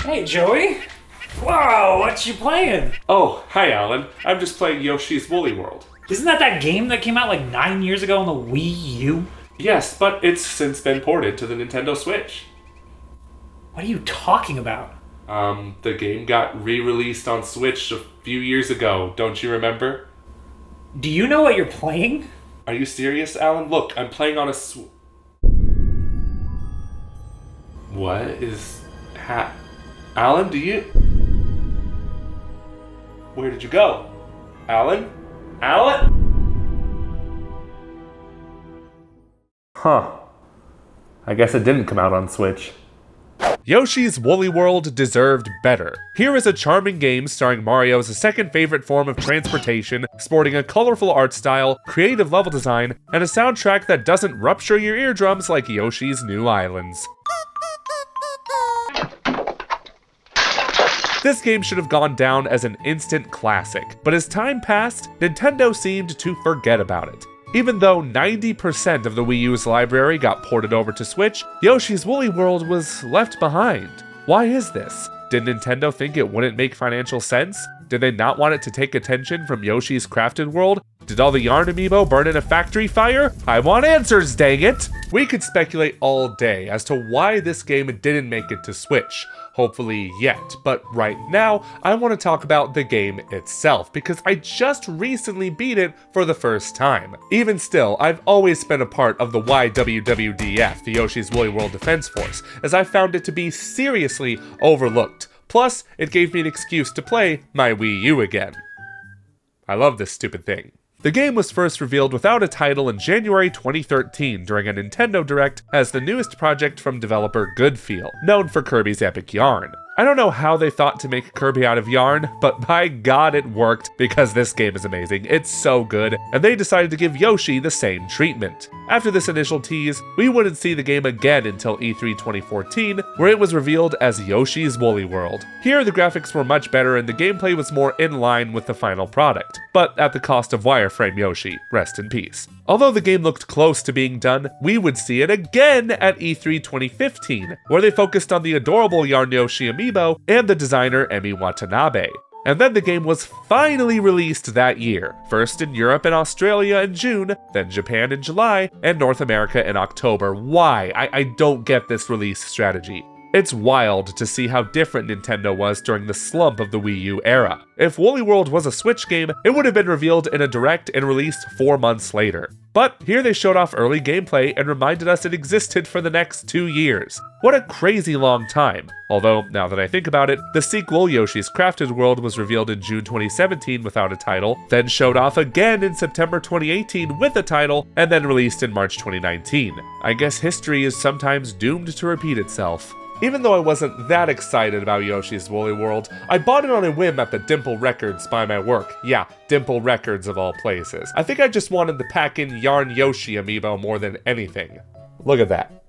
Hey, Joey. Whoa, what you playing? Oh, hi Alan. I'm just playing Yoshi's Woolly World. Isn't that game that came out like 9 years ago on the Wii U? Yes, but it's since been ported to the Nintendo Switch. What are you talking about? The game got re-released on Switch a few years ago. Don't you remember? Do you know what you're playing? Are you serious, Alan? Look, I'm playing on a What is Alan, do you... Where did you go? Alan? Alan? Huh. I guess it didn't come out on Switch. Yoshi's Woolly World deserved better. Here is a charming game starring Mario's second favorite form of transportation, sporting a colorful art style, creative level design, and a soundtrack that doesn't rupture your eardrums like Yoshi's New Islands. This game should have gone down as an instant classic, but as time passed, Nintendo seemed to forget about it. Even though 90% of the Wii U's library got ported over to Switch, Yoshi's Woolly World was left behind. Why is this? Did Nintendo think it wouldn't make financial sense? Did they not want it to take attention from Yoshi's Crafted World? Did all the yarn amiibo burn in a factory fire? I want answers, dang it! We could speculate all day as to why this game didn't make it to Switch. Hopefully yet, but right now, I want to talk about the game itself, because I just recently beat it for the first time. Even still, I've always been a part of the YWWDF, the Yoshi's Woolly World Defense Force, as I found it to be seriously overlooked. Plus, it gave me an excuse to play my Wii U again. I love this stupid thing. The game was first revealed without a title in January 2013 during a Nintendo Direct as the newest project from developer Goodfeel, known for Kirby's Epic Yarn. I don't know how they thought to make Kirby out of yarn, but by God it worked because this game is amazing, it's so good, and they decided to give Yoshi the same treatment. After this initial tease, we wouldn't see the game again until E3 2014, where it was revealed as Yoshi's Woolly World. Here the graphics were much better and the gameplay was more in line with the final product, but at the cost of wireframe Yoshi, rest in peace. Although the game looked close to being done, we would see it again at E3 2015, where they focused on the adorable Yarn Yoshi amiibo and the designer Emi Watanabe. And then the game was finally released that year, first in Europe and Australia in June, then Japan in July, and North America in October. Why? I don't get this release strategy. It's wild to see how different Nintendo was during the slump of the Wii U era. If Woolly World was a Switch game, it would have been revealed in a Direct and released 4 months later. But here they showed off early gameplay and reminded us it existed for the next 2 years. What a crazy long time. Although, now that I think about it, the sequel, Yoshi's Crafted World, was revealed in June 2017 without a title, then showed off again in September 2018 with a title, and then released in March 2019. I guess history is sometimes doomed to repeat itself. Even though I wasn't that excited about Yoshi's Woolly World, I bought it on a whim at the Dimple Records by my work. Yeah, Dimple Records of all places. I think I just wanted the pack-in Yarn Yoshi amiibo more than anything. Look at that.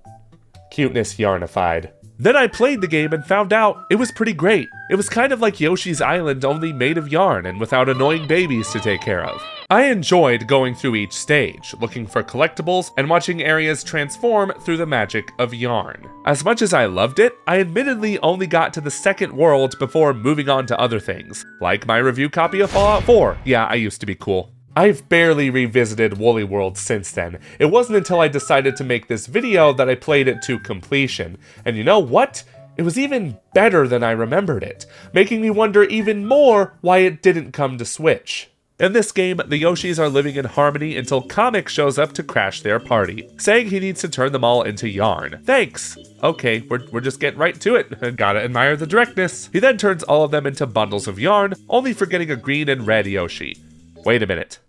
Cuteness yarnified. Then I played the game and found out it was pretty great. It was kind of like Yoshi's Island, only made of yarn and without annoying babies to take care of. I enjoyed going through each stage, looking for collectibles and watching areas transform through the magic of yarn. As much as I loved it, I admittedly only got to the second world before moving on to other things, like my review copy of Fallout 4. Yeah, I used to be cool. I've barely revisited Woolly World since then. It wasn't until I decided to make this video that I played it to completion. And you know what? It was even better than I remembered it, making me wonder even more why it didn't come to Switch. In this game, the Yoshis are living in harmony until Comic shows up to crash their party, saying he needs to turn them all into yarn. Thanks! Okay, we're just getting right to it. Gotta admire the directness. He then turns all of them into bundles of yarn, only for getting a green and red Yoshi. Wait a minute.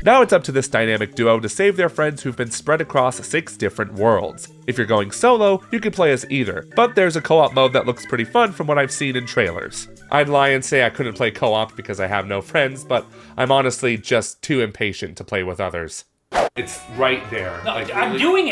Now it's up to this dynamic duo to save their friends who've been spread across 6 different worlds. If you're going solo, you can play as either, but there's a co-op mode that looks pretty fun from what I've seen in trailers. I'd lie and say I couldn't play co-op because I have no friends, but I'm honestly just too impatient to play with others. It's right there. No, like, I'm doing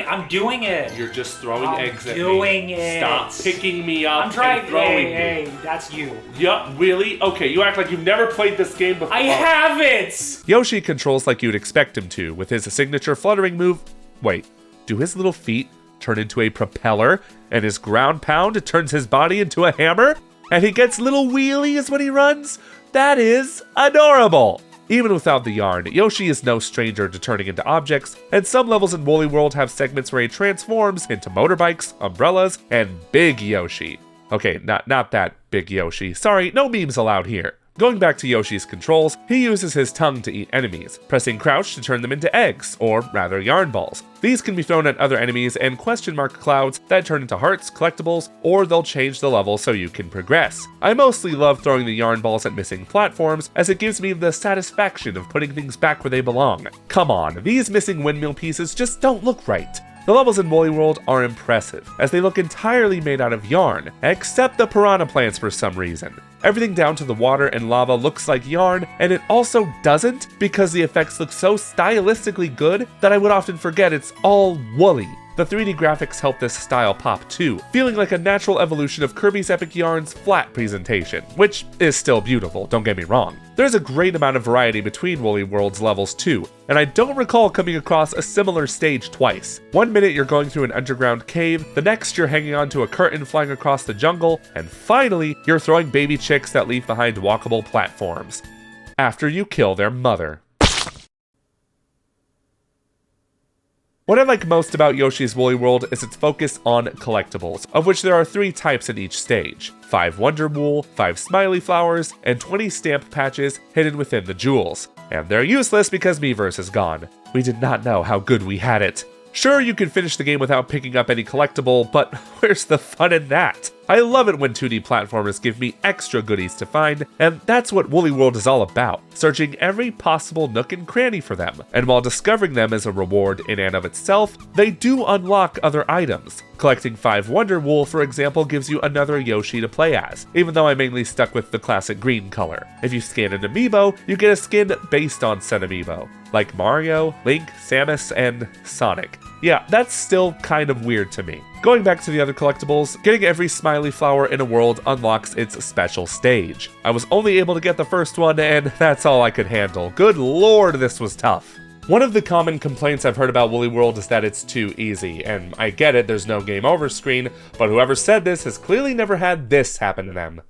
it. You're just throwing eggs at me. I'm doing it. Stop picking me up I'm trying. and throwing me. Hey, that's you. Yeah, really? Okay, you act like you've never played this game before. I haven't! Yoshi controls like you'd expect him to, with his signature fluttering move. Wait, do his little feet turn into a propeller, and his ground pound turns his body into a hammer, and he gets little wheelies when he runs? That is adorable! Even without the yarn, Yoshi is no stranger to turning into objects, and some levels in Woolly World have segments where he transforms into motorbikes, umbrellas, and Big Yoshi. Okay, not that Big Yoshi. Sorry, no memes allowed here. Going back to Yoshi's controls, he uses his tongue to eat enemies, pressing crouch to turn them into eggs, or rather yarn balls. These can be thrown at other enemies and question mark clouds that turn into hearts, collectibles, or they'll change the level so you can progress. I mostly love throwing the yarn balls at missing platforms, as it gives me the satisfaction of putting things back where they belong. Come on, these missing windmill pieces just don't look right. The levels in Woolly World are impressive, as they look entirely made out of yarn, except the piranha plants for some reason. Everything down to the water and lava looks like yarn, and it also doesn't because the effects look so stylistically good that I would often forget it's all woolly. The 3D graphics help this style pop too, feeling like a natural evolution of Kirby's Epic Yarn's flat presentation, which is still beautiful, don't get me wrong. There's a great amount of variety between Woolly World's levels too, and I don't recall coming across a similar stage twice. One minute you're going through an underground cave, the next you're hanging onto a curtain flying across the jungle, and finally you're throwing baby chicks that leave behind walkable platforms. After you kill their mother. What I like most about Yoshi's Woolly World is its focus on collectibles, of which there are 3 types in each stage. 5 Wonder Wool, 5 Smiley Flowers, and 20 stamp patches hidden within the jewels. And they're useless because Miiverse is gone. We did not know how good we had it. Sure, you can finish the game without picking up any collectible, but where's the fun in that? I love it when 2D platformers give me extra goodies to find, and that's what Woolly World is all about, searching every possible nook and cranny for them. And while discovering them is a reward in and of itself, they do unlock other items. Collecting 5 Wonder Wool, for example, gives you another Yoshi to play as, even though I mainly stuck with the classic green color. If you scan an amiibo, you get a skin based on said amiibo, like Mario, Link, Samus, and Sonic. Yeah, that's still kind of weird to me. Going back to the other collectibles, getting every Smiley Flower in a world unlocks its special stage. I was only able to get the first one, and that's all I could handle. Good lord, this was tough. One of the common complaints I've heard about Woolly World is that it's too easy, and I get it, there's no game over screen, but whoever said this has clearly never had this happen to them.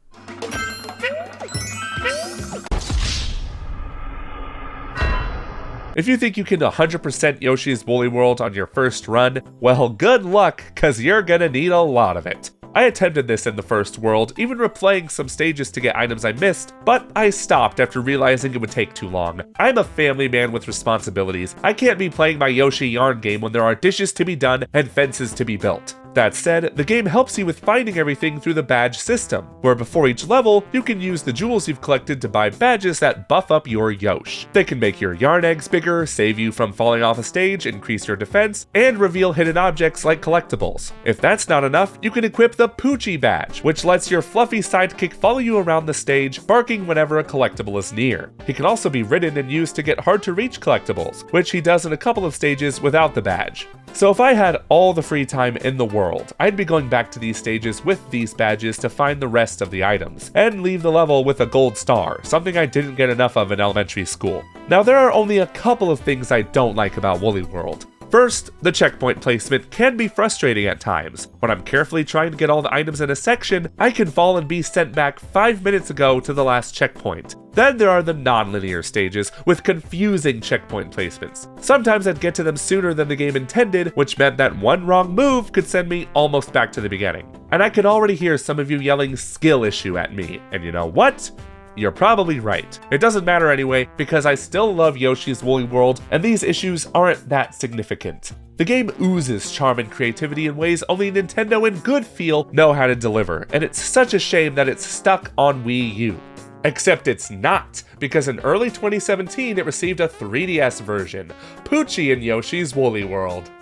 If you think you can 100% Yoshi's Woolly World on your first run, well, good luck, cause you're gonna need a lot of it. I attempted this in the first world, even replaying some stages to get items I missed, but I stopped after realizing it would take too long. I'm a family man with responsibilities. I can't be playing my Yoshi yarn game when there are dishes to be done and fences to be built. That said, the game helps you with finding everything through the badge system, where before each level, you can use the jewels you've collected to buy badges that buff up your Yosh. They can make your yarn eggs bigger, save you from falling off a stage, increase your defense, and reveal hidden objects like collectibles. If that's not enough, you can equip the Poochy badge, which lets your fluffy sidekick follow you around the stage, barking whenever a collectible is near. He can also be ridden and used to get hard-to-reach collectibles, which he does in a couple of stages without the badge. So if I had all the free time in the world, I'd be going back to these stages with these badges to find the rest of the items, and leave the level with a gold star, something I didn't get enough of in elementary school. Now there are only a couple of things I don't like about Woolly World. First, the checkpoint placement can be frustrating at times. When I'm carefully trying to get all the items in a section, I can fall and be sent back 5 minutes ago to the last checkpoint. Then there are the non-linear stages with confusing checkpoint placements. Sometimes I'd get to them sooner than the game intended, which meant that one wrong move could send me almost back to the beginning. And I can already hear some of you yelling skill issue at me, and you know what? You're probably right. It doesn't matter anyway, because I still love Yoshi's Woolly World, and these issues aren't that significant. The game oozes charm and creativity in ways only Nintendo and Good Feel know how to deliver, and it's such a shame that it's stuck on Wii U. Except it's not, because in early 2017 it received a 3DS version, Poochy in Yoshi's Woolly World.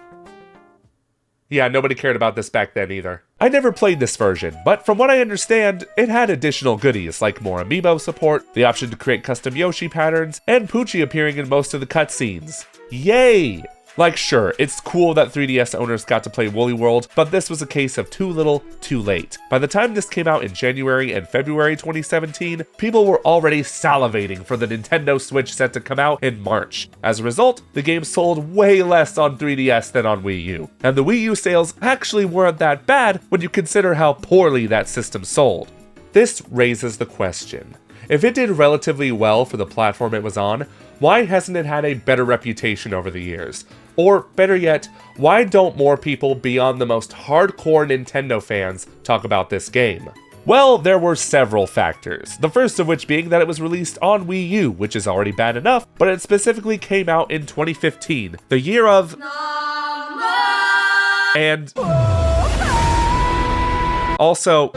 Yeah, nobody cared about this back then either. I never played this version, but from what I understand, it had additional goodies like more amiibo support, the option to create custom Yoshi patterns, and Poochy appearing in most of the cutscenes. Yay! Like, sure, it's cool that 3DS owners got to play Woolly World, but this was a case of too little, too late. By the time this came out in January and February 2017, people were already salivating for the Nintendo Switch set to come out in March. As a result, the game sold way less on 3DS than on Wii U. And the Wii U sales actually weren't that bad when you consider how poorly that system sold. This raises the question. If it did relatively well for the platform it was on, why hasn't it had a better reputation over the years? Or, better yet, why don't more people beyond the most hardcore Nintendo fans talk about this game? Well, there were several factors, the first of which being that it was released on Wii U, which is already bad enough, but it specifically came out in 2015, the year of... And... Also...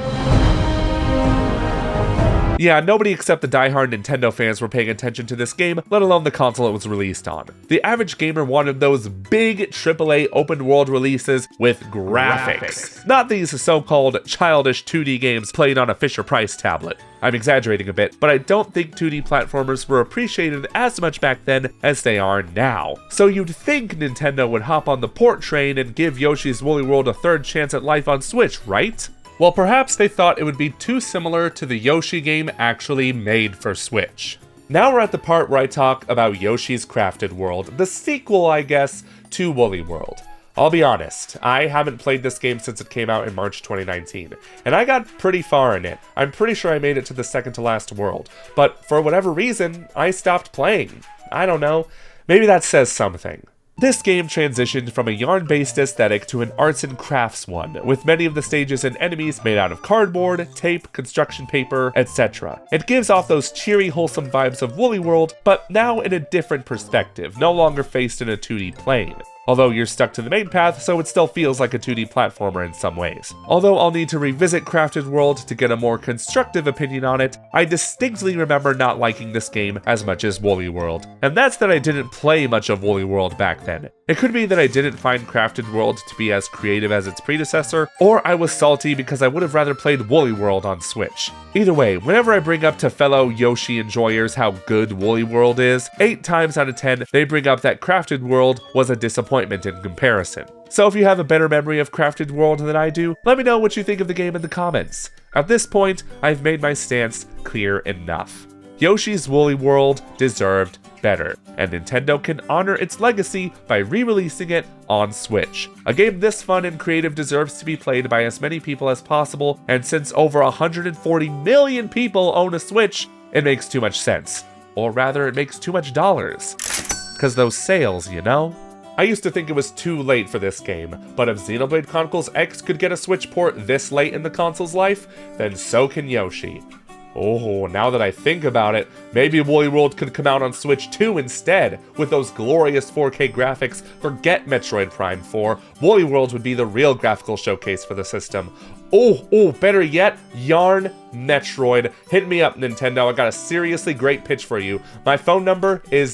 Yeah, nobody except the diehard Nintendo fans were paying attention to this game, let alone the console it was released on. The average gamer wanted those big AAA open world releases with graphics. Not these so-called childish 2D games played on a Fisher-Price tablet. I'm exaggerating a bit, but I don't think 2D platformers were appreciated as much back then as they are now. So you'd think Nintendo would hop on the port train and give Yoshi's Woolly World a third chance at life on Switch, right? Well, perhaps they thought it would be too similar to the Yoshi game actually made for Switch. Now we're at the part where I talk about Yoshi's Crafted World, the sequel, I guess, to Woolly World. I'll be honest, I haven't played this game since it came out in March 2019, and I got pretty far in it. I'm pretty sure I made it to the second to last world, but for whatever reason, I stopped playing. I don't know, maybe that says something. This game transitioned from a yarn-based aesthetic to an arts and crafts one, with many of the stages and enemies made out of cardboard, tape, construction paper, etc. It gives off those cheery, wholesome vibes of Woolly World, but now in a different perspective, no longer faced in a 2D plane. Although you're stuck to the main path, so it still feels like a 2D platformer in some ways. Although I'll need to revisit Crafted World to get a more constructive opinion on it, I distinctly remember not liking this game as much as Woolly World. And that's that I didn't play much of Woolly World back then. It could be that I didn't find Crafted World to be as creative as its predecessor, or I was salty because I would have rather played Woolly World on Switch. Either way, whenever I bring up to fellow Yoshi enjoyers how good Woolly World is, 8 times out of 10 they bring up that Crafted World was a disappointment in comparison. So if you have a better memory of Crafted World than I do, let me know what you think of the game in the comments. At this point, I've made my stance clear enough. Yoshi's Woolly World deserved better, and Nintendo can honor its legacy by re-releasing it on Switch. A game this fun and creative deserves to be played by as many people as possible, and since over 140 million people own a Switch, it makes too much sense. Or rather, it makes too much dollars. 'Cause those sales, you know? I used to think it was too late for this game, but if Xenoblade Chronicles X could get a Switch port this late in the console's life, then so can Yoshi. Oh, now that I think about it, maybe Woolly World could come out on Switch 2 instead. With those glorious 4K graphics, forget Metroid Prime 4, Woolly World would be the real graphical showcase for the system. Oh, better yet, Yarn Metroid. Hit me up, Nintendo, I got a seriously great pitch for you. My phone number is